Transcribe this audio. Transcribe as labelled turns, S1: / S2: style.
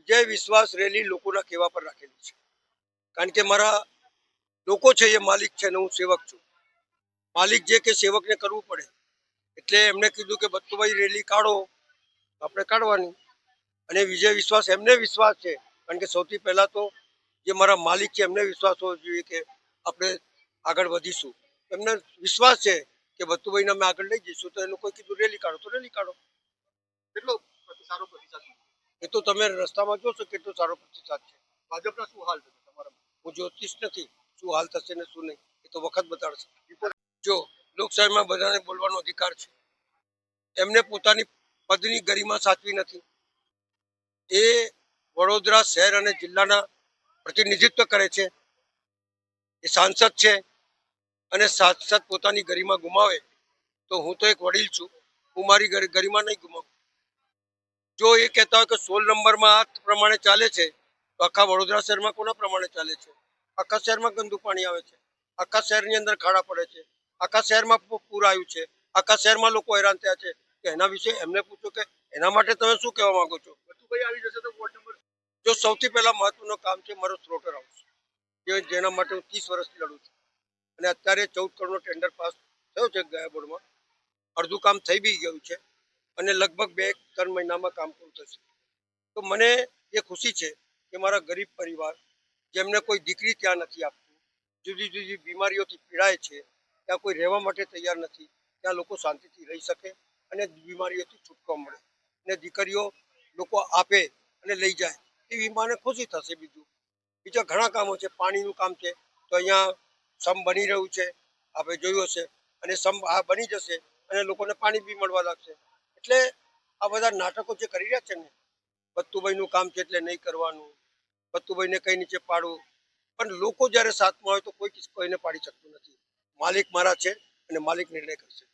S1: વિજય વિશ્વાસ રેલી લોકોના કહેવા પર રાખેલી છે, કારણ કે મારા લોકો છે એ માલિક છે ને હું સેવક છું. માલિક જે કે સેવકને કરવું પડે, એટલે એમને કીધું કે બત્તુભાઈ રેલી કાઢો, આપણે કાઢવાની. અને વિજય વિશ્વાસ એમને વિશ્વાસ છે, કારણ કે સૌથી પહેલા તો જે મારા માલિક છે એમને વિશ્વાસ હોવો જોઈએ કે આપણે આગળ વધીશું. એમને વિશ્વાસ છે કે બત્તુભાઈને અમે આગળ લઈ જઈશું, તો એ લોકોએ કીધું રેલી કાઢો તો રેલી કાઢો.
S2: કેટલો સારો પ્રતિસાદ?
S1: એ તો તમે રસ્તામાં જોશો કેટલો સારો પ્રતિસાદ છે.
S2: ભાજપના શું હાલ થશે તમારા?
S1: હું જ્યોતિષ નથી, શું હાલ થશે ને શું નહીં એ તો વખત બતાડશે. જો લોકશાહીમાં બધાને બોલવાનો અધિકાર છે, એમને પોતાની પદની ગરિમા સાચવી નથી. એ વડોદરા શહેર અને જિલ્લાના પ્રતિનિધિત્વ કરે છે, એ સાંસદ છે, અને સાંસદ પોતાની ગરિમા ગુમાવે તો હું તો એક વડીલ છું, હું મારી ગરિમા નહીં ગુમાવું. જો એ કહેતા હોય કે 16 નંબરમાં આ પ્રમાણે ચાલે છે, તો આખા વડોદરા શહેરમાં કોના પ્રમાણે ચાલે છે? આખા શહેરમાં ગંદુ પાણી આવે છે, આખા શહેરની અંદર ખાડા પડે છે, આખા શહેરમાં પૂર આવ્યું છે, આખા શહેરમાં લોકો હેરાન થયા છે. કે એના વિશે એમને પૂછો કે એના માટે તમે શું કહેવા માંગો છો?
S2: બત્તુભાઈ આવી જશે તો વોર્ડ નંબર?
S1: જો સૌથી પહેલા મહત્વનું કામ છે મારો સ્લોટર હાઉસ, જેના માટે હું 30 વર્ષથી લડું છું. અને અત્યારે 14 કરોડનો ટેન્ડર પાસ થયો છે ગયા બોર્ડમાં. અડધું કામ થઈ બી ગયું છે અને લગભગ 2-3 મહિનામાં કામ પૂરું થશે. તો મને એ ખુશી છે કે મારા ગરીબ પરિવાર, જેમને કોઈ દીકરી ત્યાં નથી આપતું, જુદી જુદી બીમારીઓથી પીડાય છે, ત્યાં કોઈ રહેવા માટે તૈયાર નથી, ત્યાં લોકો શાંતિથી રહી શકે અને બીમારીઓથી છૂટકો મળે, અને દીકરીઓ લોકો આપે અને લઈ જાય એવી માને ખુશી થશે. બીજા ઘણા કામો છે, પાણીનું કામ છે, તો અહીંયા સમ બની રહ્યું છે, આપણે જોયું હશે, અને સમ આ બની જશે અને લોકોને પાણી બી મળવા લાગશે. એટલે આ બધા નાટકો જે કરી રહ્યા છે ને, બત્તુભાઈનું કામ છે એટલે નહીં કરવાનું, બત્તુભાઈને કઈ નીચે પાડવું, પણ લોકો જ્યારે સાથમાં હોય તો કોઈને પાડી શકતું નથી. માલિક મારા છે અને માલિક નિર્ણય કરશે.